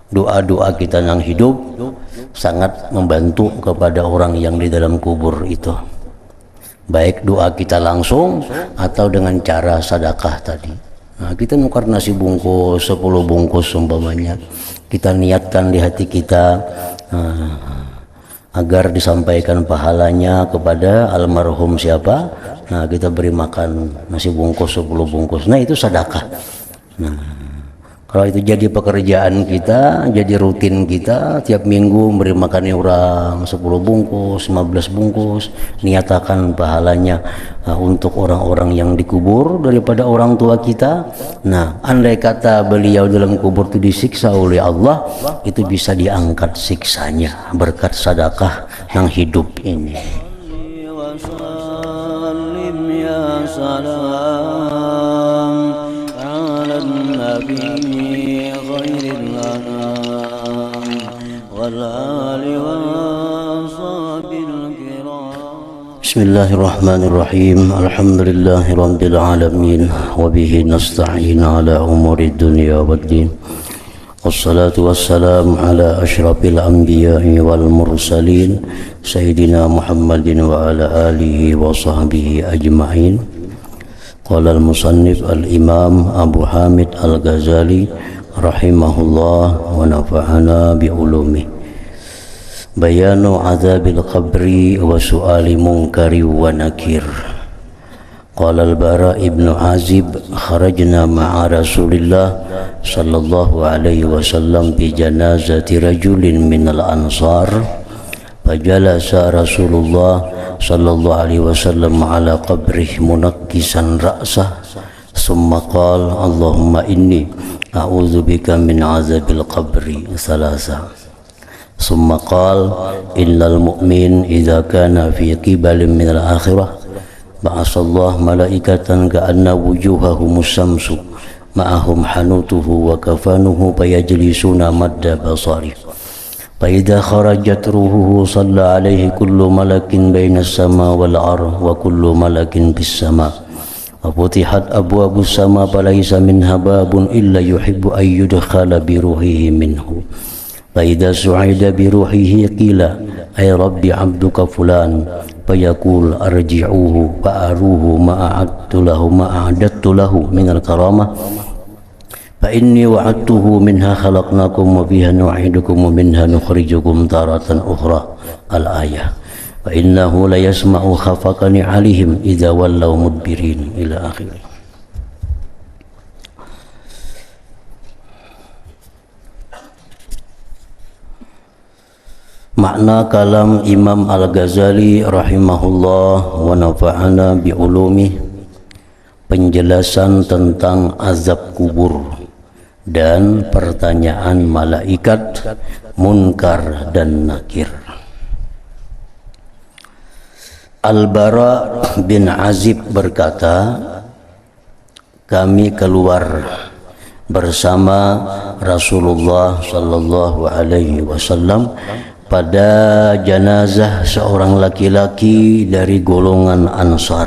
doa-doa kita yang hidup sangat membantu kepada orang yang di dalam kubur itu, baik doa kita langsung atau dengan cara sedekah tadi. Nah, kita nukar nasi bungkus 10 bungkus umpamanya, kita niatkan di hati kita agar disampaikan pahalanya kepada almarhum siapa. Nah, kita beri makan nasi bungkus 10 bungkus. Nah, itu sedekah. Nah, kalau itu jadi pekerjaan kita, jadi rutin kita, tiap minggu beri makan orang 10 bungkus, 15 bungkus, niatakan pahalanya untuk orang-orang yang dikubur daripada orang tua kita. Nah, andai kata beliau dalam kubur itu disiksa oleh Allah, itu bisa diangkat siksanya berkat sedekah yang hidup ini. Bismillahirrahmanirrahim. Alhamdulillahirabbil alamin wa bihi nasta'in ala umuri dunya waddin. Wassalatu wassalamu ala asyrafil anbiya'i wal mursalin sayyidina Muhammadin wa ala alihi wa sahbihi ajma'in. Qala al-musannif al-imam Abu Hamid al-Ghazali rahimahullah wa nafa'ana bi ulumih. Bayanu azabil qabri wa su'ali munkari wa nakir. Qala al-Bara ibn Azib kharajna ma'a Rasulillah sallallahu alaihi wasallam bi janazati rajulin minal ansar fajalasa Rasulullah sallallahu alaihi wasallam ala qabrih munakkisan ra'sah summa qala Allahumma inni a'udzu bika min azabil qabri salasa summa qala innal mu'min idza kana fi qibalin minal akhirah ba'asallahu malaikatan ka'anna wujuhahumus samsu ma'ahum hanutuhu wa kafanuhu fayajlisuna madda basari fa idza kharajat ruhuhu shalla alaihi kullu malakin bainas sama wal ardh wa kullu malakin bis sama wa futihat abwabus sama falaysa minha babun illa yuhibbu ay yudkhala bi ruhihi minhu fa idza su'ida bi ruhihi qila ay rabbi 'abduka fulan fayaqul arji'uhu fa'aruhu ma'a'adattu lahu minal karamah fa inni wa'adtuhu minha khalaqnakum wa fiha nu'idukum wa minha nukhrijukum taratan ukhra al-ayah fa innahu la yasma'u khafaqani 'alaihim idza wallaw mudbirin ila akhirih. Makna kalam Imam Al-Ghazali rahimahullah wa nafa'ana bi ulumi, penjelasan tentang azab kubur dan pertanyaan malaikat munkar dan nakir. Al-Bara bin Azib berkata, kami keluar bersama Rasulullah sallallahu alaihi wasallam pada jenazah seorang laki-laki dari golongan Ansar.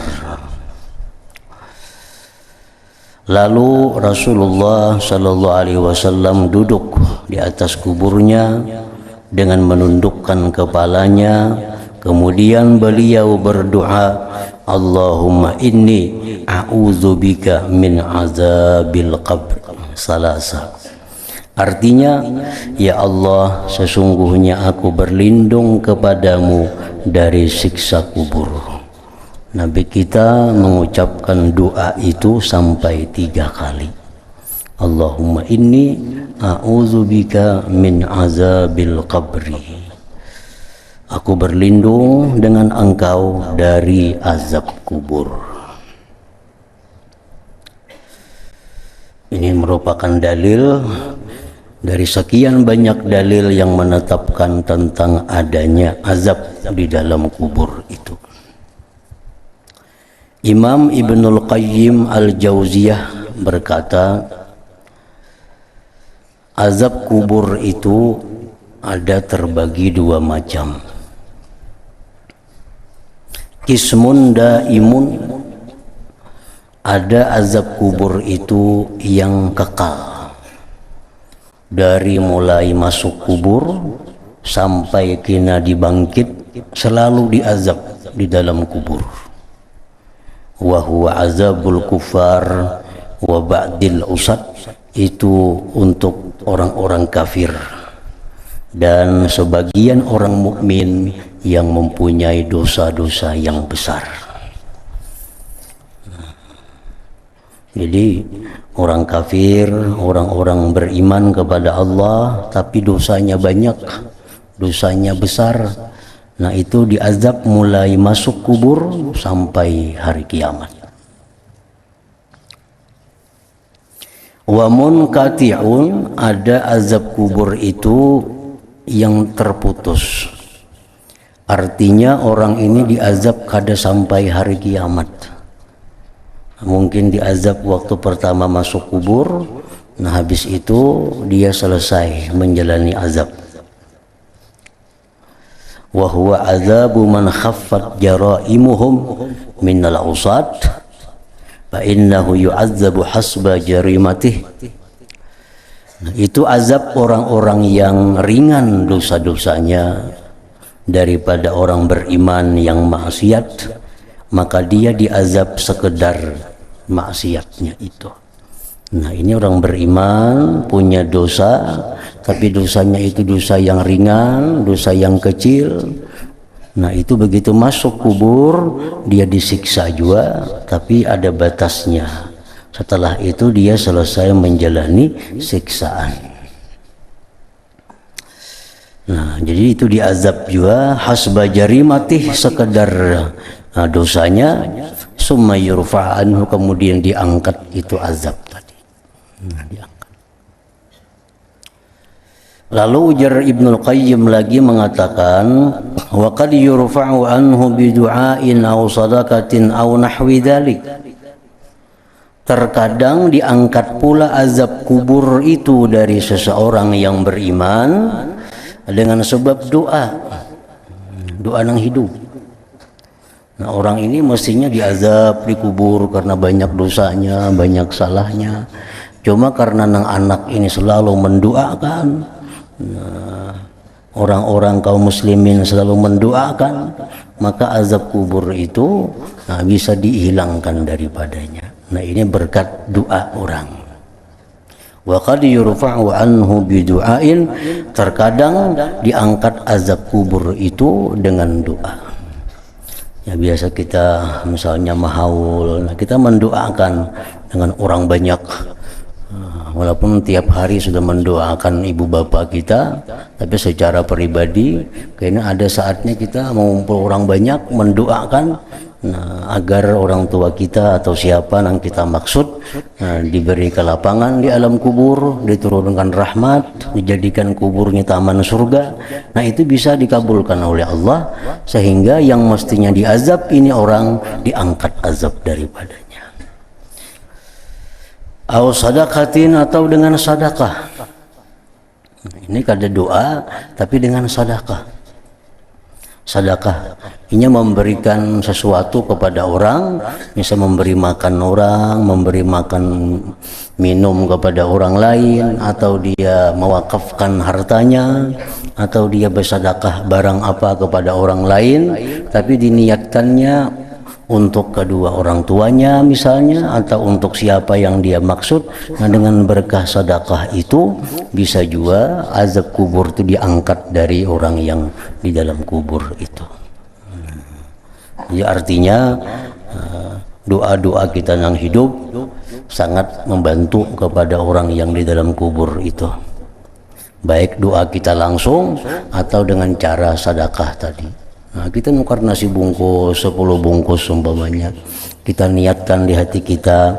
Lalu Rasulullah sallallahu alaihi wasallam duduk di atas kuburnya dengan menundukkan kepalanya, kemudian beliau berdoa, Allahumma inni a'udzubika min azabil qabr salasa. Artinya, ya Allah, sesungguhnya aku berlindung kepadamu dari siksa kubur. Nabi kita mengucapkan doa itu sampai 3 kali. Allahumma inni a'udzubika min azabil qabri. Aku berlindung dengan engkau dari azab kubur. Ini merupakan dalil dari sekian banyak dalil yang menetapkan tentang adanya azab di dalam kubur itu. Imam Ibnul Qayyim Al-Jauziyah berkata, azab kubur itu ada terbagi 2 macam. Qismun daimun, ada azab kubur itu yang kekal. dari mulai masuk kubur sampai kena dibangkit selalu diazab di dalam kubur. Wa huwa azabul kufar wa ba'dil usad, itu untuk orang-orang kafir dan sebagian orang mukmin yang mempunyai dosa-dosa yang besar. Jadi orang kafir, orang-orang beriman kepada Allah tapi dosanya banyak, dosanya besar, nah itu diazab mulai masuk kubur sampai hari kiamat. Wa munqati'un, ada azab kubur itu yang terputus. Artinya orang ini diazab kada sampai hari kiamat. Mungkin diazab waktu pertama masuk kubur, nah habis itu dia selesai menjalani azab. Wa huwa azabu man khaffat jaraimuhum minal usad fa innahu yu'azzabu hasba jarimatih. Nah, itu azab orang-orang yang ringan dosa-dosanya daripada orang beriman yang maksiat, maka dia diazab sekedar maksiatnya itu. Nah ini orang beriman punya dosa, tapi dosanya itu dosa yang ringan, dosa yang kecil. Nah itu begitu masuk kubur dia disiksa juga, tapi ada batasnya. Setelah itu dia selesai menjalani siksaan. Nah jadi itu diazab juga hasba jarimatih, sekedar dosanya, summa yurfa anhu, kemudian diangkat itu azab tadi. Nah, diangkat. Lalu ujar Ibnul Qayyim lagi mengatakan, wa qad yurfa'u anhu bi du'ain aw sadaqatin aw nahwi dzalik. Terkadang diangkat pula azab kubur itu dari seseorang yang beriman dengan sebab doa, doa nang hidup. Nah orang ini mestinya diazab di kubur karena banyak dosanya, banyak salahnya. Cuma karena nang anak ini selalu mendoakan, nah, orang-orang kaum muslimin selalu mendoakan, maka azab kubur itu bisa dihilangkan daripadanya. Nah ini berkat doa orang. Wa qad yurfa'u anhu bi du'ain, terkadang diangkat azab kubur itu dengan doa. Ya biasa kita misalnya mahaul, nah kita mendoakan dengan orang banyak, walaupun tiap hari sudah mendoakan ibu bapak kita, tapi secara pribadi kayaknya ada saatnya kita mengumpul orang banyak mendoakan, nah, agar orang tua kita atau siapa yang kita maksud diberi kelapangan di alam kubur, diturunkan rahmat, dijadikan kuburnya taman surga. Nah itu bisa dikabulkan oleh Allah, sehingga yang mestinya diazab ini orang diangkat azab daripadanya. Aw sadaqatin, atau dengan sadaqah. Ini kada doa tapi dengan sadaqah. Sedekah ini memberikan sesuatu kepada orang, bisa memberi makan orang, memberi makan minum kepada orang lain, atau dia mewakafkan hartanya, atau dia bersedekah barang apa kepada orang lain, tapi diniatkannya untuk kedua orang tuanya misalnya, atau untuk siapa yang dia maksud. Nah dengan berkah sedekah itu bisa juga azab kubur itu diangkat dari orang yang di dalam kubur itu. Ya artinya doa-doa kita yang hidup sangat membantu kepada orang yang di dalam kubur itu, baik doa kita langsung atau dengan cara sedekah tadi. Nah, kita nukar nasi bungkus 10 bungkus umpamanya, kita niatkan di hati kita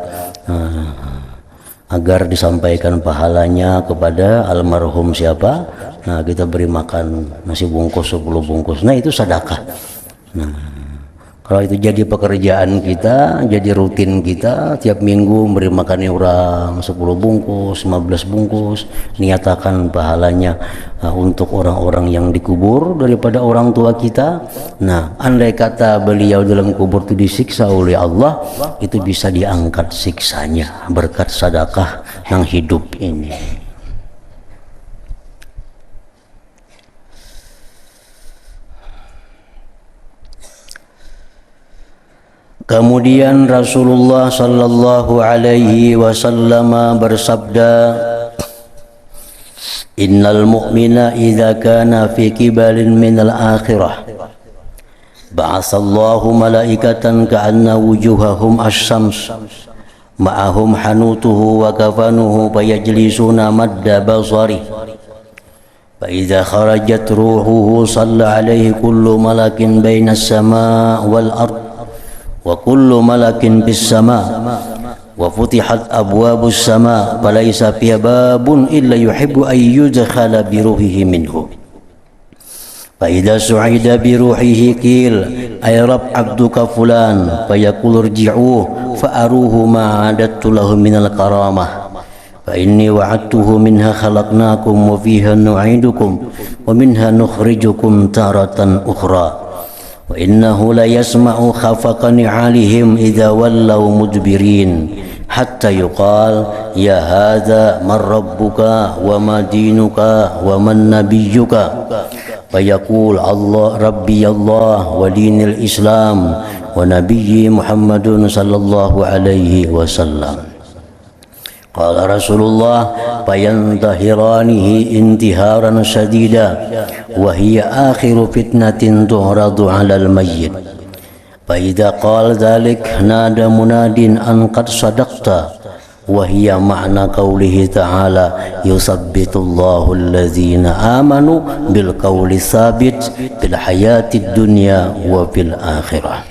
agar disampaikan pahalanya kepada almarhum siapa. Nah kita beri makan nasi bungkus 10 bungkus, nah itu sedekah. Nah kalau itu jadi pekerjaan kita, jadi rutin kita, tiap minggu beri makan orang 10 bungkus, 15 bungkus, niatakan pahalanya untuk orang-orang yang dikubur daripada orang tua kita. Nah andai kata beliau dalam kubur itu disiksa oleh Allah, itu bisa diangkat siksanya berkat sedekah yang hidup ini. Kemudian Rasulullah sallallahu alaihi wasallam bersabda, Innal mu'mina idza kana fi kibalin minal akhirah ba'atsallahu malaikatan ka'anna wujuhahum asy-syams ma'ahum hanutuhu wa kafanuhu fayajlisuna madda basari fa idza kharajat ruhuhu shalla alaihi kullu malakin bainas samaa wal ard wa kullu malakin bis samaa wa futihat abwabus sama falaisa fiha babun illa yuhibbu an yudkhala bi ruhihi minhu fa idza su'ida bi ruhihi qil ay rab abduka fulan fa yaqul irji'u fa aruhu ma adattu lahu minal karamah fa inni wa'adtuhu minha khalaqnakum wa fiha nu'idukum wa minha nukhrijukum taratan ukhra wa innahu la yasma'u khafaqa ni'alihim idza wallaw mudbirin hatta yuqal ya hadza man rabbuka wa ma dinuka wa man nabiyyuka fa yaqul Allah rabbi Allah wa dinil Islam wa nabiyyi Muhammadun sallallahu alaihi wasallam. Qala Rasulullah fayantahiranihi intiharan shadida wa hiya akhiru fitnatin tu'radu 'alal mayyit fa idza qala dzalik nada munadin an qad sadaqta wa hiya ma'na qoulihi ta'ala yusabbitullahu alladzina amanu bil qawli tsabit fil hayatid dunya wa fil akhirah.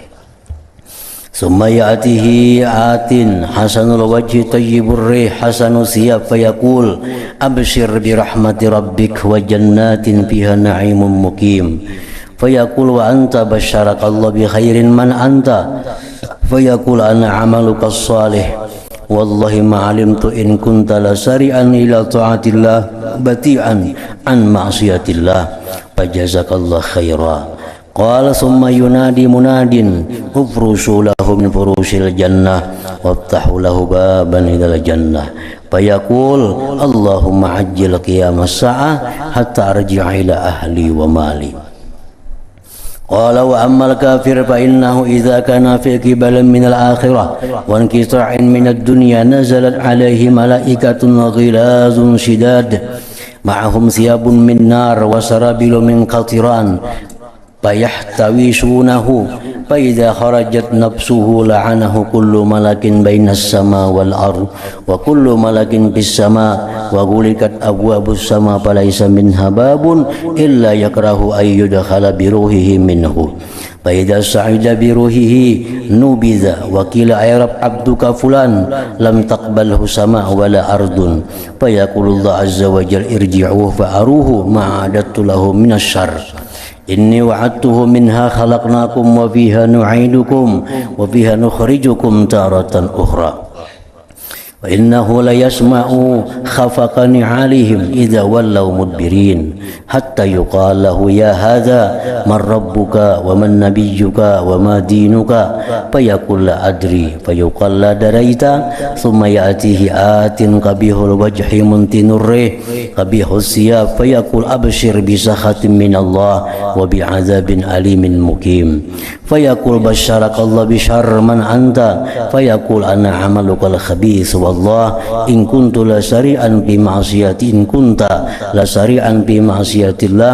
Summa ya'tihi atin hasanul wajhi tayyibur rih hasanus siyab fayaqul abshir bi rahmati rabbik wa jannatin fiha na'imun muqim fayaqul wa anta basyaraka Allah bi khairin man anta fayaqul ana amaluka shalih wallahi ma alimtu in kunta lasari'an ila ta'atillah bati'an an ma'siyatillah fajazakallah khaira. Qala summa yunadi munadin ufrushu lahu min furushil jannah waftahu lahu baban ilal jannah fayaqul Allahumma ajjil qiyamas sa'ah hatta arji'a ila ahli wa mali. Qala wa ammal kafir fa innahu idza kana fi qibalin minal akhirah wa inqita'in minad dunya nazalat alaihi malaikatun ghilazun shidad ma'ahum thiyabun min nar wa sarabilu min qatiran fayahtawisunahu fa idza kharajat nafsuhu la'anahu kullu malakin bainas sama wal ard wa kullu malakin bis sama wa gulikat abwabus sama falaisa minha babun illa yakrahu ay yudkhala bi ruhihi minhu fa idza sa'ida bi ruhihi nubiza wa qila ay rab abduka fulan lam taqbalhu sama wala ardun fa yaqulullahu azza wa jalla irji'u fa aruhu ma adattu lahu minasyarr inni wa'adtuhu minha khalaqnakum wa fiha nu'idukum wa fiha nukhrijukum taratan ukhra wa innahu la yasma'u khafaqa ni'alihim idza wallaw mudbirin hatta yuqala lahu ya hadza man rabbuka wa man nabiyyuka wa ma dinuka fayaqul la adri fayuqal la daraita thumma ya'tihi atin qabihul wajhi muntinur rih qabihus siyab fayaqul abshir bi sakhatin min Allah wa bi azabin alimin muqim fayaqul basyarakallahu bi syarr man anta fayaqul ana amalukal khabith wallah in kuntu la sari'an bi ma'siyati in kunta la sari'an bi ma'siyatillah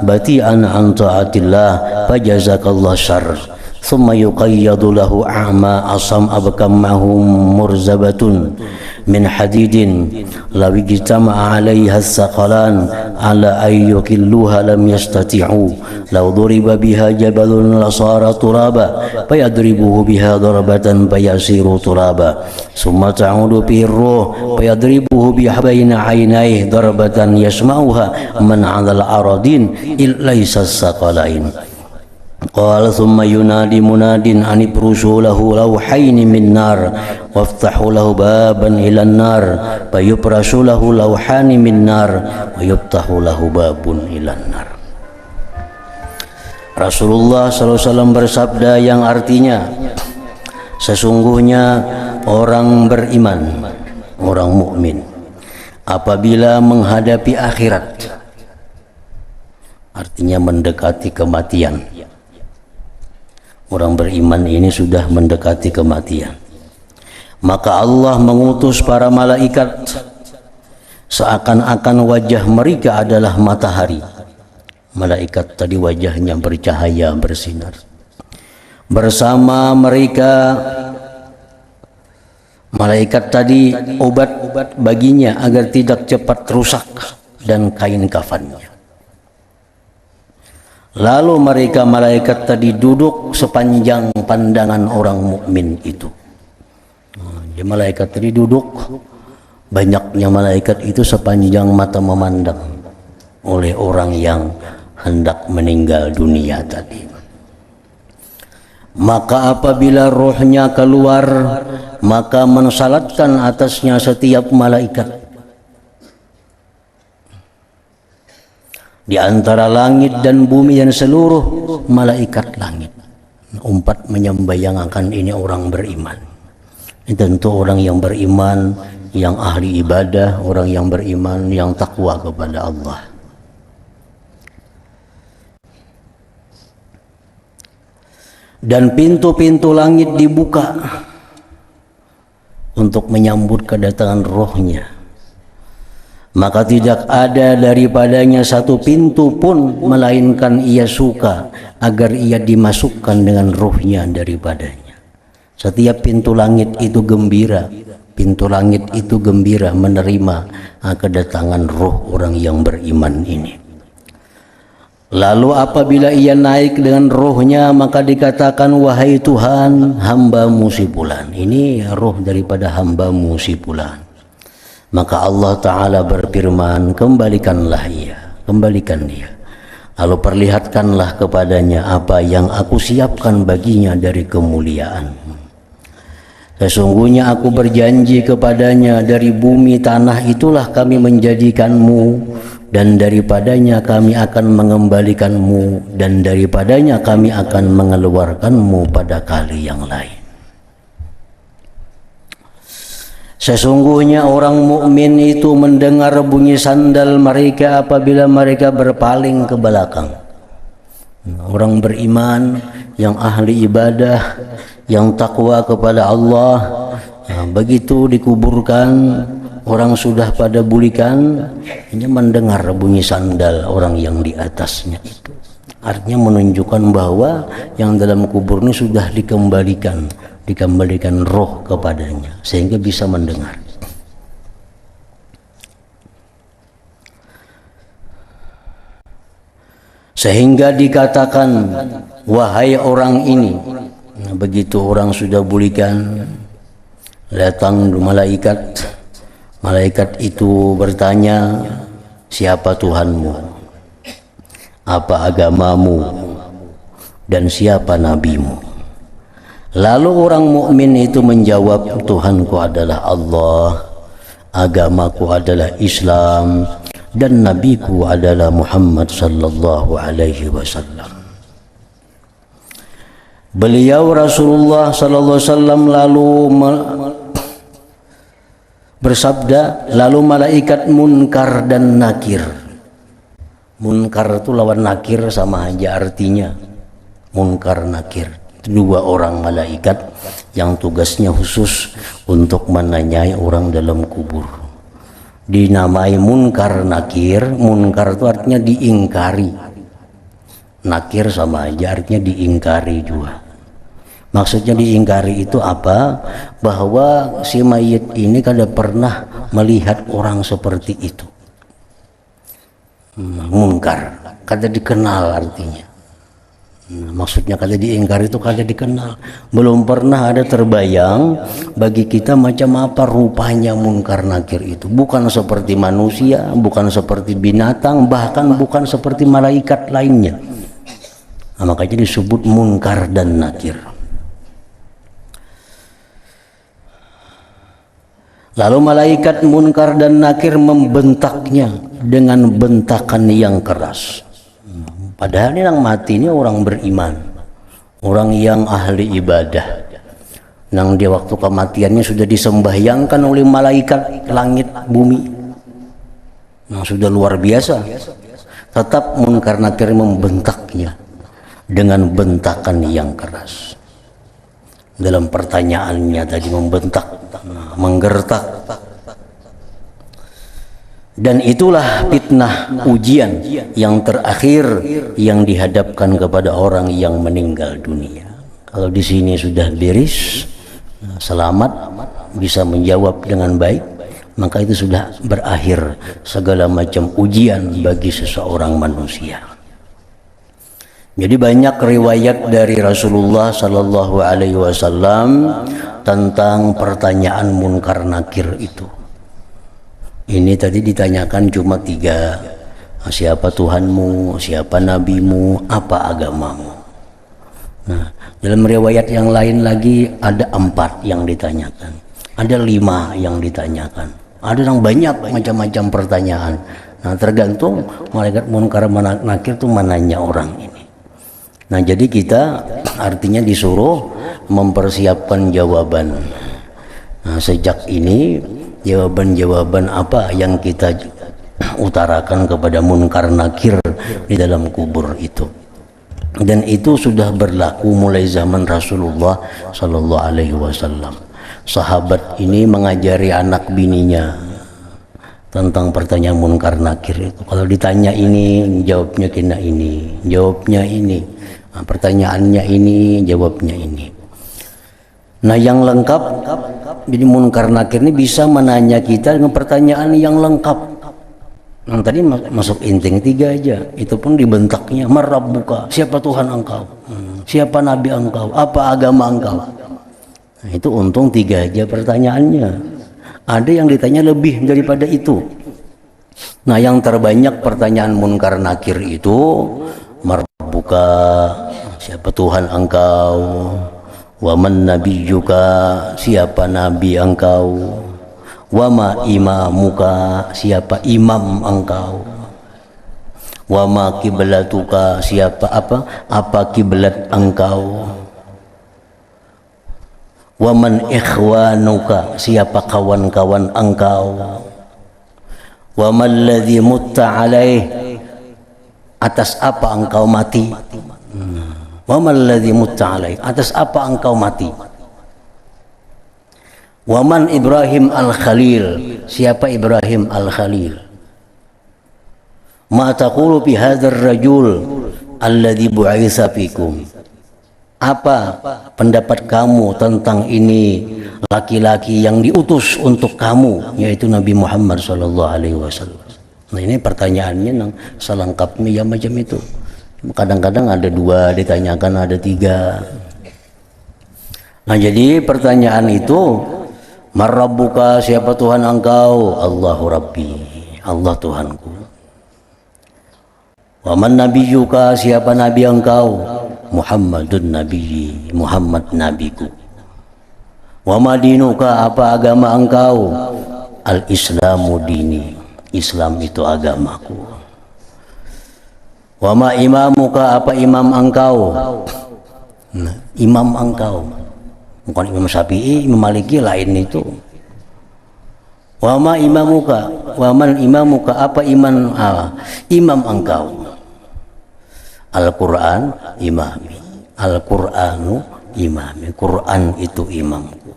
bati'an an ta'atillah fajazakallahu syarr. Thumma yuqayyadu lahu a'ma asam abkamahum murzabatun min hadidin law ijtama'a 'alaiha as-saqalan 'ala ayyukilluha lam yastati'u law duriba biha jabalun lasara turaba fayadribuhu biha darbatan fayasiru turaba summa ta'udu bihi ar-ruh fayadribuhu biha baina 'ainaihi darbatan yasma'uha man 'ala al-aradin illa as-saqalain. Qala thumma yunadi munadin an ibrushu lahu lawhayn min nar waftahu lahu baban ilan nar fayubrashu lahu lawhani min nar wa yuftahu lahu babun ilan nar. Rasulullah SAW bersabda yang artinya sesungguhnya orang beriman, orang mukmin apabila menghadapi akhirat, artinya mendekati kematian, Orang beriman ini sudah mendekati kematian. Maka Allah mengutus para malaikat, seakan-akan wajah mereka adalah matahari. Malaikat tadi wajahnya bercahaya, bersinar. Bersama mereka malaikat tadi obat baginya agar tidak cepat rusak dan kain kafannya. Lalu mereka malaikat tadi duduk sepanjang pandangan orang mukmin itu. Dia malaikat tadi duduk, banyaknya malaikat itu sepanjang mata memandang oleh orang yang hendak meninggal dunia tadi. Maka apabila rohnya keluar, maka mensalatkan atasnya setiap malaikat. Di antara langit dan bumi dan seluruh malaikat langit, umpat menyambayangkan ini orang beriman. Ini tentu orang yang beriman, yang ahli ibadah, orang yang beriman, yang takwa kepada Allah. Dan pintu-pintu langit dibuka untuk menyambut kedatangan rohnya. Maka tidak ada daripadanya satu pintu pun melainkan ia suka agar ia dimasukkan dengan rohnya daripadanya. Setiap pintu langit itu gembira, pintu langit itu gembira menerima kedatangan roh orang yang beriman ini. Lalu apabila ia naik dengan rohnya, maka dikatakan, wahai Tuhan, hamba-Mu si fulan. Ini roh daripada hamba-Mu si fulan. Maka Allah Ta'ala berfirman, kembalikanlah kembalikan dia. Lalu perlihatkanlah kepadanya apa yang aku siapkan baginya dari kemuliaan. Sesungguhnya aku berjanji kepadanya, dari bumi tanah itulah kami menjadikanmu, dan daripadanya kami akan mengembalikanmu, dan daripadanya kami akan mengeluarkanmu pada kali yang lain. Sesungguhnya orang mukmin itu mendengar bunyi sandal mereka apabila mereka berpaling ke belakang. Orang beriman yang ahli ibadah, yang takwa kepada Allah, begitu dikuburkan, orang sudah pada bulikan, hanya mendengar bunyi sandal orang yang di atasnya itu. Artinya menunjukkan bahwa yang dalam kubur ini sudah dikembalikan roh kepadanya sehingga bisa mendengar. Sehingga dikatakan, wahai orang ini, begitu orang sudah bulikan, datang malaikat. Malaikat itu bertanya, siapa Tuhanmu, apa agamamu, dan siapa nabimu? Lalu orang mukmin itu menjawab, Tuhanku adalah Allah, agamaku adalah Islam, dan nabiku adalah Muhammad sallallahu alaihi wasallam. Beliau Rasulullah sallallahu alaihi wasallam lalu bersabda, lalu malaikat Munkar dan Nakir. Munkar itu lawan Nakir sama aja artinya. Munkar Nakir, dua orang malaikat yang tugasnya khusus untuk menanyai orang dalam kubur. Dinamai Munkar Nakir. Munkar itu artinya diingkari, Nakir sama aja artinya diingkari juga. Maksudnya diingkari itu apa? Bahwa si mayit ini kada pernah melihat orang seperti itu. Munkar, kada dikenal artinya. Maksudnya kada diingkari itu kada dikenal. Belum pernah ada terbayang bagi kita macam apa rupanya Munkar Nakir itu. Bukan seperti manusia, bukan seperti binatang, bahkan bukan seperti malaikat lainnya. Makanya disebut Munkar dan Nakir. Lalu malaikat Munkar dan Nakir membentaknya dengan bentakan yang keras. Padahal yang mati ini orang beriman, orang yang ahli ibadah. Nang dia waktu kematiannya sudah disembahyangkan oleh malaikat langit bumi. Nah, sudah luar biasa. Tetap Munkar Nakir membentaknya dengan bentakan yang keras. Dalam pertanyaannya tadi membentak, menggertak. Dan itulah fitnah ujian yang terakhir yang dihadapkan kepada orang yang meninggal dunia. Kalau di sini sudah beres, selamat, bisa menjawab dengan baik, maka itu sudah berakhir segala macam ujian bagi seseorang manusia. Jadi banyak riwayat dari Rasulullah Sallallahu Alaihi Wasallam tentang pertanyaan munkar nakir itu. Ini tadi ditanyakan cuma 3. Siapa Tuhanmu, siapa nabimu, apa agamamu. Nah, dalam riwayat yang lain lagi ada 4 yang ditanyakan, ada 5 yang ditanyakan, ada yang banyak macam-macam pertanyaan. Nah, tergantung malaikat munkar nakir itu menanya orang ini. Nah, jadi kita artinya disuruh mempersiapkan jawaban. Nah, sejak ini jawaban-jawaban apa yang kita utarakan kepada munkar nakir di dalam kubur itu. Dan itu sudah berlaku mulai zaman Rasulullah Sallallahu Alaihi Wasallam. Sahabat ini mengajari anak bininya tentang pertanyaan munkar nakir itu. Kalau ditanya ini, jawabnya kena ini, jawabnya ini. Nah, pertanyaannya ini, jawabnya ini. Nah, yang lengkap, jadi munkar nakir ini bisa menanya kita dengan pertanyaan yang lengkap. Yang tadi masuk inting 3 aja, itu pun dibentaknya, marabbuka, siapa Tuhan engkau, siapa nabi engkau, apa agama engkau. Nah, itu untung 3 aja pertanyaannya. Ada yang ditanya lebih daripada itu. Nah, yang terbanyak pertanyaan munkar nakir itu, marabbuka, siapa Tuhan engkau, wa man nabiyyuka, siapa nabi engkau, wa ma imamuka, siapa imam engkau, wa ma kiblatuka, siapa apa kiblat engkau, wa man ikhwanuka, siapa kawan-kawan engkau, wa man ladzi mutta alaih, atas apa engkau mati, wa man ladzi mutta alaih, atas apa engkau mati. Wa man Ibrahim al-Khalil, siapa Ibrahim al-Khalil. Ma taqulu fi hadzal rajul alladzi bu'itsa fikum, apa pendapat kamu tentang ini laki-laki yang diutus untuk kamu, yaitu Nabi Muhammad sallallahu alaihi wasallam. Nah, ini pertanyaannya yang selengkapnya ya macam itu. Kadang-kadang ada 2 ditanyakan, ada 3. Nah, jadi pertanyaan itu, marabbuka, siapa Tuhan engkau, Allahu Rabbi, Allah Tuhanku. Wa man nabiyyuka, siapa nabi engkau, Muhammadun nabiyyi, Muhammad nabiku. Wa ma dinuka, apa agama engkau, al-islamu dini, Islam itu agamaku. Wa ma imamuka, apa imam engkau, nah, imam engkau, bukan Imam Syafi'i, Imam Maliki, lain itu. Wa ma imamuka, wa man imamuka, apa imam engkau, Al-Quran imami, Al-Quranu imami, Quran itu imamku.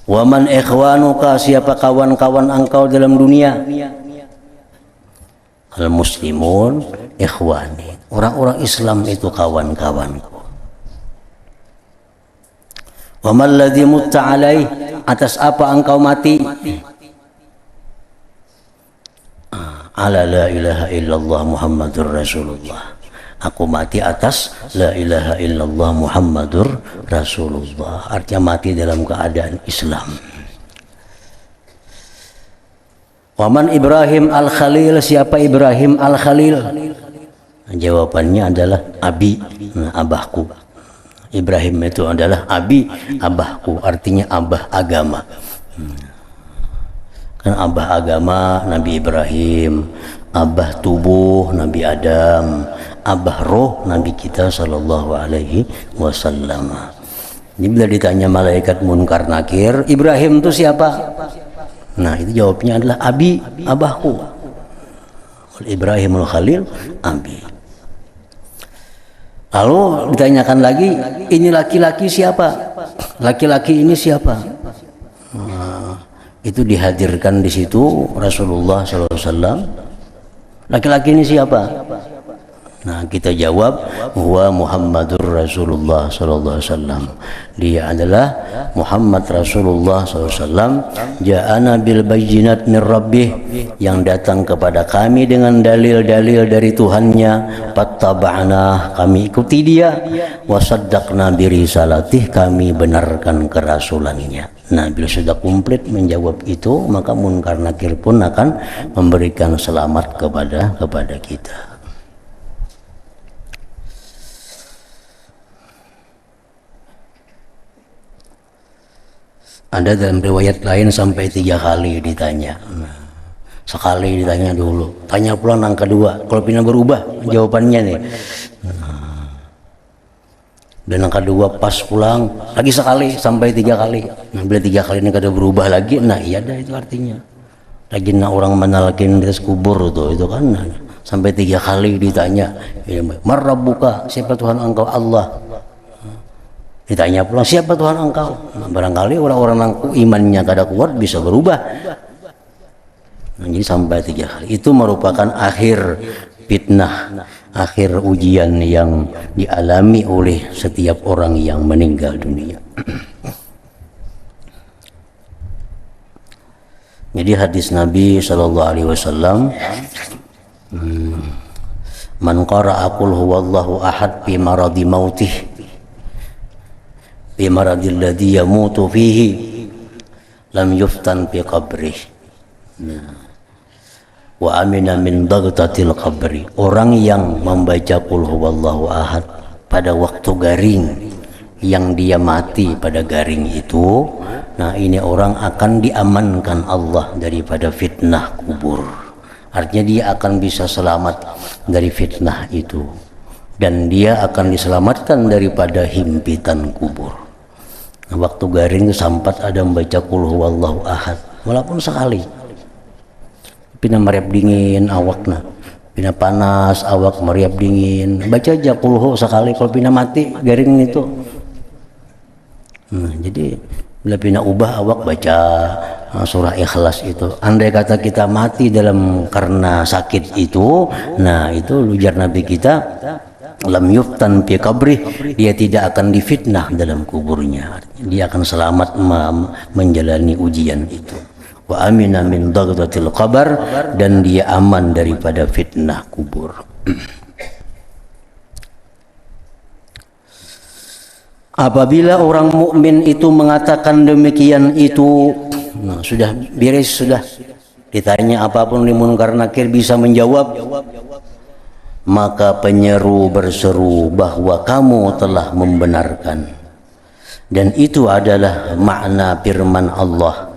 Wa man ikhwanuka, siapa kawan-kawan engkau dalam dunia, al-muslimun ikhwani, orang-orang Islam itu kawan-kawanku. Wa man ladzi mutta alaih, atas apa engkau mati, ala la ilaha illallah Muhammadur Rasulullah, aku mati atas la ilaha illallah Muhammadur Rasulullah, artinya mati dalam keadaan Islam. Waman Ibrahim al-Khalil, siapa Ibrahim al-Khalil? Jawabannya adalah abi, abahku. Ibrahim itu adalah abi, abahku, artinya abah agama. Kan abah agama Nabi Ibrahim, abah tubuh Nabi Adam, abah roh Nabi kita sallallahu alaihi wasallam. Jadi bila ditanya malaikat munkar nakir, Ibrahim itu siapa? Nah, itu jawabnya adalah abi, abahku. Ibrahimul Khalil, abi. Lalu ditanyakan lagi, ini laki-laki siapa? Laki-laki ini siapa? Itu dihadirkan di situ Rasulullah SAW. Laki-laki ini siapa? Nah, kita jawab, huwa Muhammadur Rasulullah SAW. Dia adalah Muhammad Rasulullah SAW. Ja'ana bil bayyinat min rabbih, yang datang kepada kami dengan dalil-dalil dari Tuhannya. Fattaba'na, kami ikuti dia. Wasaddaqna birisalatih, kami benarkan kerasulannya. Nah, bila sudah komplit menjawab itu, maka Munkar Nakir pun akan memberikan selamat kepada kita. Ada dalam riwayat lain sampai 3 kali ditanya. Nah, sekali ditanya dulu, tanya pulang yang kedua. Kalau pindah berubah jawabannya nih. Dan yang kedua pas pulang lagi sekali sampai 3 kali. Nah, bila 3 kali ini kada berubah lagi, nah iya dah itu artinya. Lagi orang menalkin di atas kubur itu kan. Nah, sampai 3 kali ditanya, "Marrabbuka?" Siapa Tuhan engkau? Allah. Ditanya pulang, siapa Tuhan engkau? Nah, barangkali orang-orang yang imannya kada kuat bisa berubah. Nah, jadi sampai 3 kali. Itu merupakan akhir fitnah, akhir ujian yang dialami oleh setiap orang yang meninggal dunia. Jadi hadis Nabi SAW, man qara'a qul huwallahu ahad fi maradi mautih fi maradil ladzi yamutu fihi lam yuftan fi qabrih. Wa amina min dagtatil qabri. Orang yang membaca qul huwallahu ahad pada waktu garing, yang dia mati pada garing itu, nah ini orang akan diamankan Allah daripada fitnah kubur. Artinya dia akan bisa selamat dari fitnah itu, dan dia akan diselamatkan daripada himpitan kubur. Nah, waktu garing itu sempat ada membaca qul huwallahu ahad, walaupun sekali. Pina meriap dingin awakna, pina panas awak meriap dingin, baca aja qul hu sekali. Kalau pina mati garing itu, nah, jadi bila pina ubah awak baca surah Ikhlas itu. Andai kata kita mati dalam karena sakit itu, nah itu ujar Nabi kita, lam yuftan fi qabri, dia tidak akan difitnah dalam kuburnya. Dia akan selamat menjalani ujian itu. Wa amina min dagdatil qabr, dan dia aman daripada fitnah kubur. Apabila orang mukmin itu mengatakan demikian itu, nah, sudah beres, sudah ditanya apapun di Munkar Nakir bisa menjawab, maka penyeru berseru bahwa kamu telah membenarkan. Dan itu adalah makna firman Allah.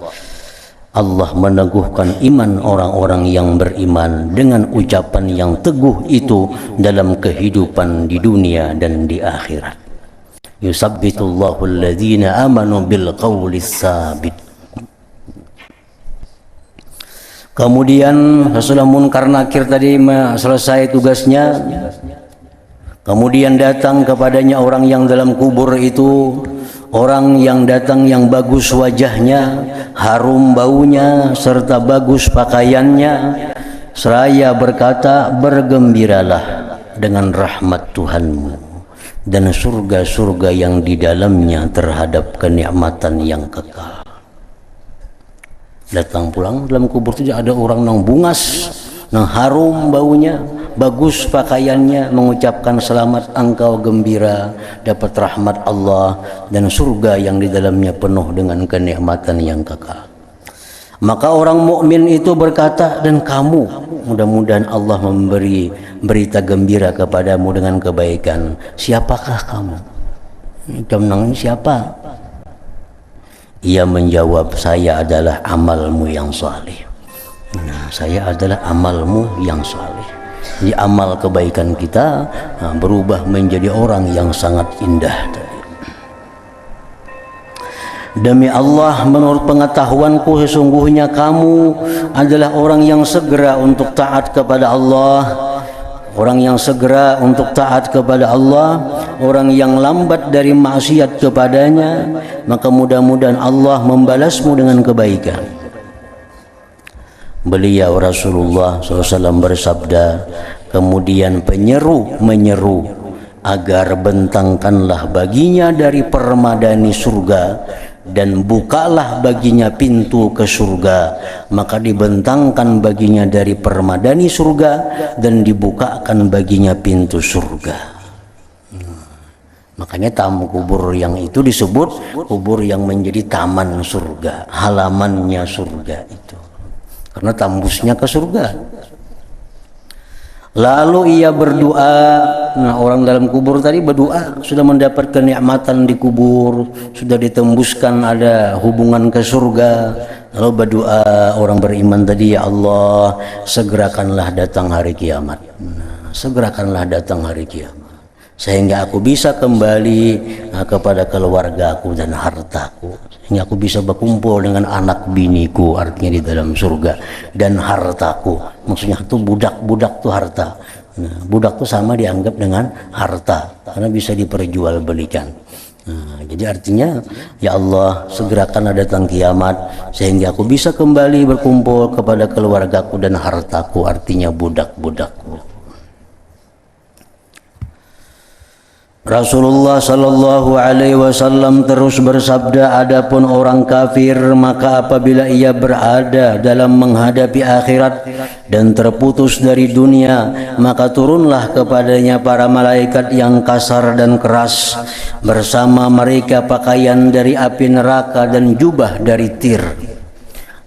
Allah meneguhkan iman orang-orang yang beriman dengan ucapan yang teguh itu dalam kehidupan di dunia dan di akhirat. Yusabbitullahu alladhina amanu bil qawlis sabit. Kemudian sesudah Munkar Nakir tadi selesai tugasnya, kemudian datang kepadanya orang yang dalam kubur itu, orang yang datang yang bagus wajahnya, harum baunya, serta bagus pakaiannya, seraya berkata, bergembiralah dengan rahmat Tuhanmu dan surga-surga yang di dalamnya terhadap kenikmatan yang kekal. Datang pulang dalam kubur itu ada orang yang bungas, yang harum baunya, bagus pakaiannya, mengucapkan selamat engkau gembira dapat rahmat Allah dan surga yang di dalamnya penuh dengan kenikmatan yang kekal. Maka orang mukmin itu berkata, dan kamu, mudah-mudahan Allah memberi berita gembira kepadamu dengan kebaikan. Siapakah kamu? Kamu siapa? Ia menjawab, saya adalah amalmu yang saleh. Nah, saya adalah amalmu yang saleh. Jadi amal kebaikan kita berubah menjadi orang yang sangat indah. Demi Allah, menurut pengetahuanku sesungguhnya kamu adalah orang yang segera untuk taat kepada Allah, orang yang segera untuk taat kepada Allah, orang yang lambat dari maksiat kepadanya, maka mudah-mudahan Allah membalasmu dengan kebaikan. Beliau Rasulullah SAW bersabda, kemudian penyeru menyeru agar bentangkanlah baginya dari permadani surga dan bukalah baginya pintu ke surga, maka dibentangkan baginya dari permadani surga dan dibukakan baginya pintu surga. Makanya tamu kubur yang itu disebut kubur yang menjadi taman surga, halamannya surga itu, karena tembusnya ke surga. Lalu ia berdoa. Nah, orang dalam kubur tadi berdoa, sudah mendapat kenikmatan di kubur, sudah ditembuskan ada hubungan ke surga. Lalu berdoa orang beriman tadi, ya Allah, segerakanlah datang hari kiamat. Nah, segerakanlah datang hari kiamat, sehingga aku bisa kembali kepada keluargaku dan hartaku, sehingga aku bisa berkumpul dengan anak biniku, artinya di dalam surga, dan hartaku. Maksudnya itu budak-budak tuh harta. Nah, budak tuh sama dianggap dengan harta karena bisa diperjualbelikan. Nah, jadi artinya, ya Allah, segerakan datang kiamat sehingga aku bisa kembali berkumpul kepada keluargaku dan hartaku, artinya budak-budakku. Rasulullah sallallahu alaihi wasallam terus bersabda, adapun orang kafir maka apabila ia berada dalam menghadapi akhirat dan terputus dari dunia, maka turunlah kepadanya para malaikat yang kasar dan keras, bersama mereka pakaian dari api neraka dan jubah dari tir.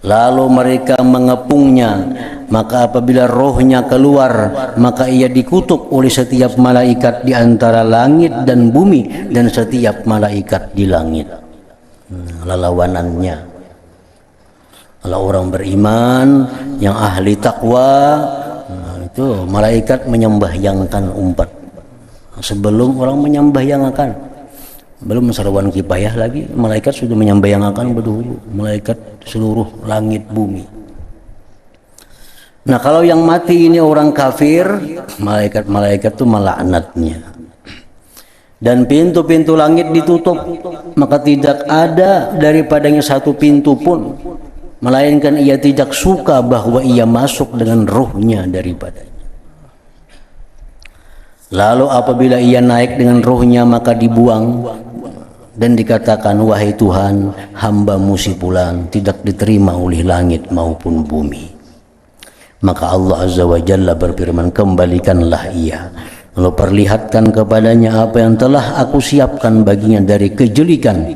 Lalu mereka mengepungnya, maka apabila rohnya keluar, maka ia dikutuk oleh setiap malaikat di antara langit dan bumi dan setiap malaikat di langit. Lawanannya, kalau orang beriman yang ahli takwa, itu malaikat menyembahyangkan umat. Sebelum orang menyembahyangkan, belum sarwan kifayah lagi, malaikat sudah menyembahyangkan berdulu, malaikat seluruh langit bumi. Nah, kalau yang mati ini orang kafir, malaikat itu melaknatnya. Dan pintu-pintu langit ditutup, maka tidak ada daripadanya satu pintu pun, melainkan ia tidak suka bahwa ia masuk dengan ruhnya daripadanya. Lalu apabila ia naik dengan ruhnya, maka dibuang dan dikatakan, wahai Tuhan, hamba-Mu si fulan tidak diterima oleh langit maupun bumi. Maka Allah Azza wa Jalla berfirman, kembalikanlah ia, lalu perlihatkan kepadanya apa yang telah aku siapkan baginya dari kejelikan.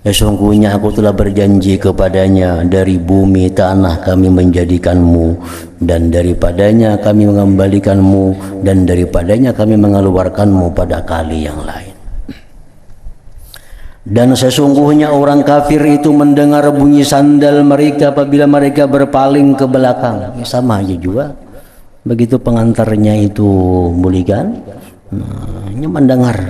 Sesungguhnya aku telah berjanji kepadanya, dari bumi tanah kami menjadikanmu, dan daripadanya kami mengembalikanmu, dan daripadanya kami mengeluarkanmu pada kali yang lain. Dan sesungguhnya orang kafir itu mendengar bunyi sandal mereka apabila mereka berpaling ke belakang. Ya, sama aja juga. Begitu pengantarnya itu bulikan, nah, mendengar.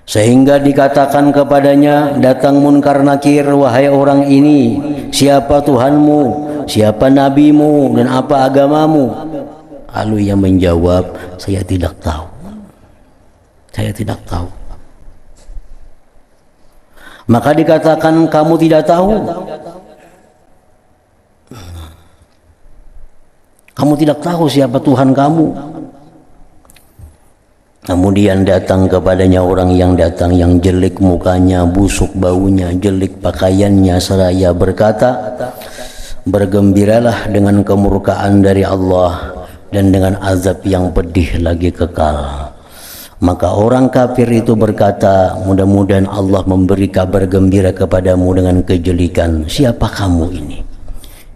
Sehingga dikatakan kepadanya, datang Munkar Nakir, wahai orang ini, siapa Tuhanmu, siapa nabimu, dan apa agamamu? Lalu ia menjawab, saya tidak tahu. Saya tidak tahu. Maka dikatakan, kamu tidak tahu? Kamu tidak tahu siapa Tuhan kamu? Kemudian datang kepadanya orang yang datang yang jelek mukanya, busuk baunya, jelek pakaiannya, seraya berkata, bergembiralah dengan kemurkaan dari Allah dan dengan azab yang pedih lagi kekal. Maka orang kafir itu berkata, mudah-mudahan Allah memberi kabar gembira kepadamu dengan kejelikan. Siapa kamu ini?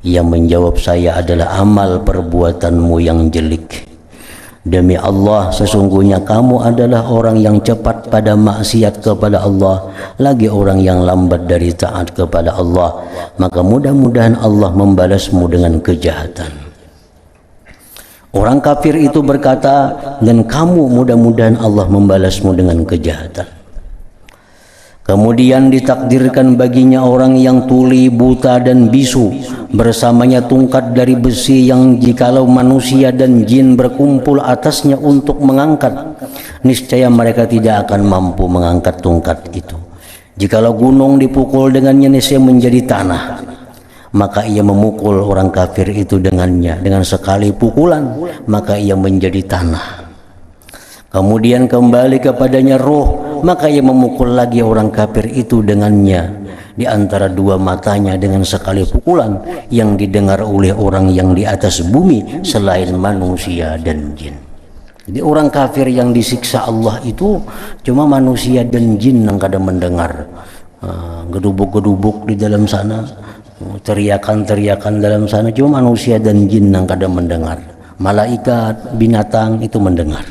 Ia menjawab, saya adalah amal perbuatanmu yang jelek. Demi Allah, sesungguhnya kamu adalah orang yang cepat pada maksiat kepada Allah, lagi orang yang lambat dari taat kepada Allah. Maka mudah-mudahan Allah membalasmu dengan kejahatan. Orang kafir itu berkata, dan kamu mudah-mudahan Allah membalasmu dengan kejahatan. Kemudian ditakdirkan baginya orang yang tuli, buta dan bisu, bersamanya tungkat dari besi yang jikalau manusia dan jin berkumpul atasnya untuk mengangkat, niscaya mereka tidak akan mampu mengangkat tungkat itu. Jikalau gunung dipukul dengannya, niscaya menjadi tanah, maka ia memukul orang kafir itu dengannya. Dengan sekali pukulan, maka ia menjadi tanah. Kemudian kembali kepadanya roh, maka ia memukul lagi orang kafir itu dengannya. Di antara dua matanya dengan sekali pukulan yang didengar oleh orang yang di atas bumi selain manusia dan jin. Jadi orang kafir yang disiksa Allah itu cuma manusia dan jin yang kadang mendengar. Gedubuk-gedubuk di dalam sana, teriakan-teriakan dalam sana, cuma manusia dan jin yang kadang mendengar. Malaikat, binatang itu mendengar.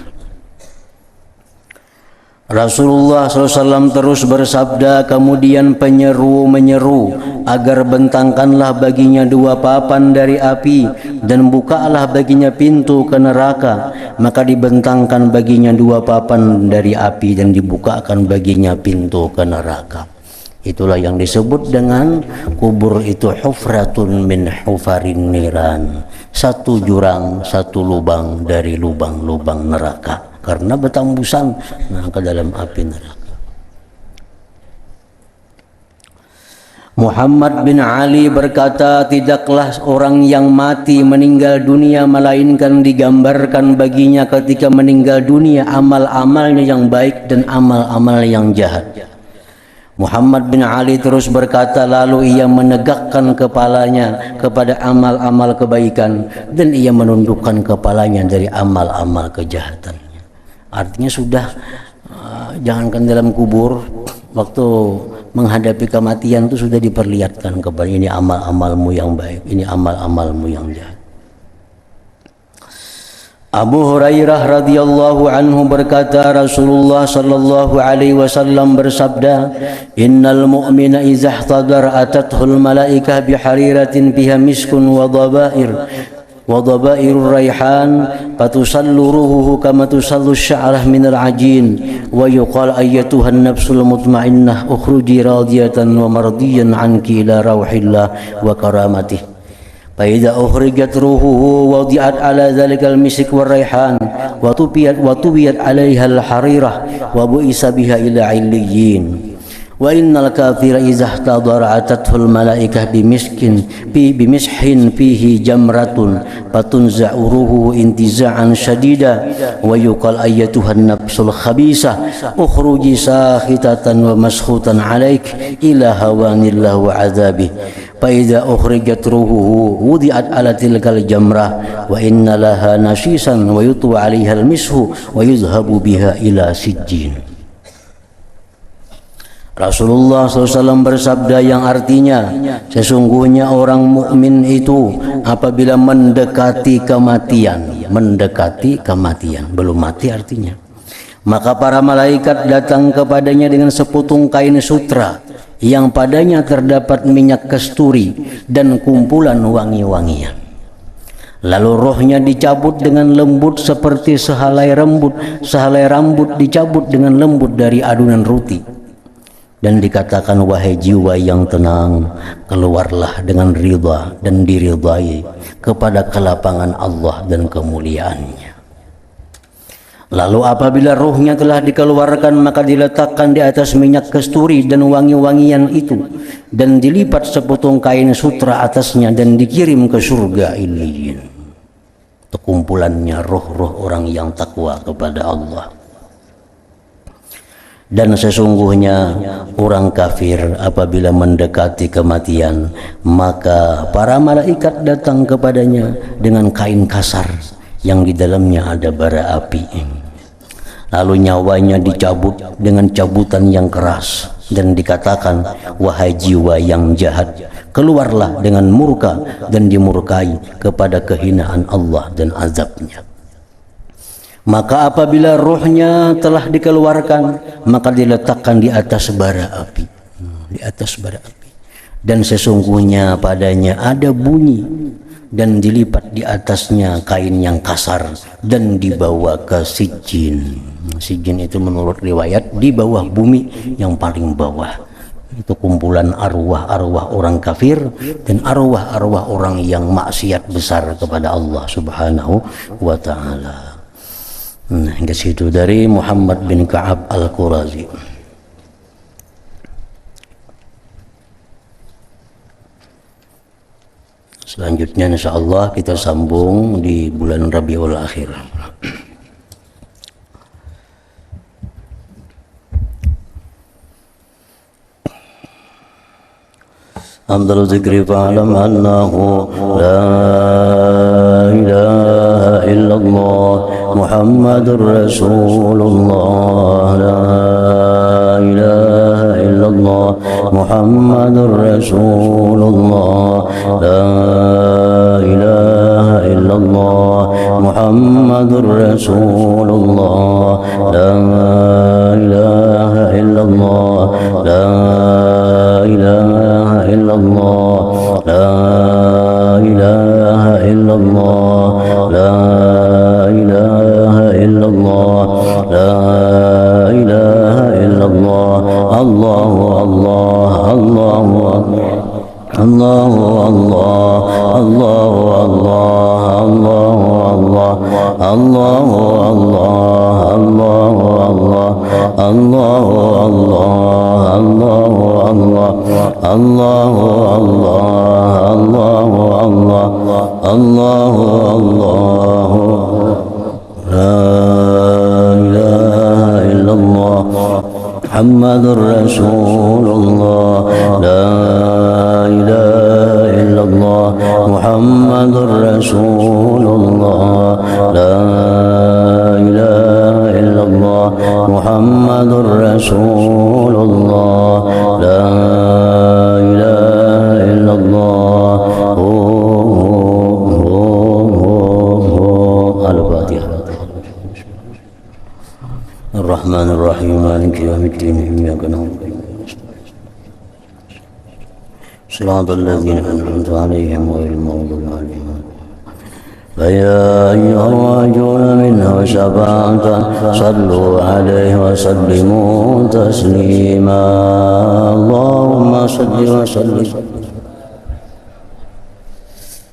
Rasulullah SAW terus bersabda, kemudian penyeru menyeru agar bentangkanlah baginya dua papan dari api dan bukalah baginya pintu ke neraka. Maka dibentangkan baginya dua papan dari api dan dibukakan baginya pintu ke neraka. Itulah yang disebut dengan kubur itu hufratun min hufarin niran, satu jurang, satu lubang dari lubang-lubang neraka, karena bertambusan ke dalam api neraka. Muhammad bin Ali berkata, tidaklah orang yang mati meninggal dunia melainkan digambarkan baginya ketika meninggal dunia amal-amalnya yang baik dan amal-amal yang jahat. Muhammad bin Ali terus berkata, lalu ia menegakkan kepalanya kepada amal-amal kebaikan dan ia menundukkan kepalanya dari amal-amal kejahatan. Artinya sudah jangankan dalam kubur, waktu menghadapi kematian itu sudah diperlihatkan kepada ini amal-amalmu yang baik, ini amal-amalmu yang jahat. Abu Hurairah radhiyallahu anhu berkata, Rasulullah sallallahu alaihi wasallam bersabda, innal mu'mina idza ihtadara atathul malaikah bihariratin fiha miskun wa dhabairur raihan fatusallu ruhuhu kama tusallu sya'rah minal ajin wa yuqal ayyatuhan nafsul mutmainnah ukhruji radiyatan wa mardiyan anki ila rauhillah wa karamatih. فإذا أخرجت روحه ووضعت على ذلك المسك والريحان وطبيت عليها الحريرة وبئس بها إلى عليين وإن الكافر إذا احتضر أتته الملائكة بمسح فيه جمرة فتنزع روحه انتزاعا شديدا ويقال أيتها النفس الخبيثة اخرجي ساخطة ومسخوطا عليك إلى هوان الله وعذابه فإذا أخرجت روحه وضعت على تلك الجمرة وإن لها نشيسا ويطوى عليها المسح ويذهب بها إلى سجين. Rasulullah SAW bersabda yang artinya, sesungguhnya orang mukmin itu apabila mendekati kematian, belum mati artinya, maka para malaikat datang kepadanya dengan seputung kain sutra yang padanya terdapat minyak kasturi dan kumpulan wangi-wangian. Lalu rohnya dicabut dengan lembut seperti sehelai rambut dicabut dengan lembut dari adunan roti. Dan dikatakan, wahai jiwa yang tenang, keluarlah dengan ridha dan diridhai kepada kelapangan Allah dan kemuliaannya. Lalu apabila ruhnya telah dikeluarkan, maka diletakkan di atas minyak kasturi dan wangi-wangian itu, dan dilipat seputung kain sutra atasnya dan dikirim ke surga Illiyin. Kumpulannya roh-roh orang yang takwa kepada Allah. Dan sesungguhnya orang kafir apabila mendekati kematian, maka para malaikat datang kepadanya dengan kain kasar yang di dalamnya ada bara api. Lalu nyawanya dicabut dengan cabutan yang keras dan dikatakan, wahai jiwa yang jahat, keluarlah dengan murka dan dimurkai kepada kehinaan Allah dan azabnya. Maka apabila rohnya telah dikeluarkan, maka diletakkan di atas bara api, dan sesungguhnya padanya ada bunyi dan dilipat di atasnya kain yang kasar dan dibawa ke Sijjin. Sijjin itu menurut riwayat di bawah bumi yang paling bawah. Itu kumpulan arwah-arwah orang kafir dan arwah-arwah orang yang maksiat besar kepada Allah Subhanahu wa taala. Hingga situ dari Muhammad bin Ka'ab Al-Qurazi. Selanjutnya insyaallah kita sambung di bulan Rabiul Akhir. Afdhalu dzikri fa'lam annahu la ilaha illallah Muhammadur Rasulullah la ilaha illallah Muhammadur Rasulullah la ilaha illallah Muhammadur Rasulullah la ilaha illallah la ilaha illallah la ilaha illallah la ilaha illallah la ilaha illallah Allahu Allah Allahu Allah Allahu Allah Allahu Allah Allahu Allah Allahu Allah Allahu Allah Allahu Allah Allahu Allah Allahu Allah Allahu Allah la ilaha illallah Muhammadur Rasulullah la ilaha illallah Muhammadur Rasulullah la ilaha illallah Muhammadur Rasulullah la ilaha illallah Al-Fatihah. Ar-Rahmanir Rahim Maliki Yawmiddin Iyyaka na'budu wa iyyaka nasta'in Shiratal ladzina an'amta 'alaihim ghairil maghdubi 'alaihim فيا أيها الراجون منه شفاعة صلوا عليه وسلموا تسليما اللهم صل وسلم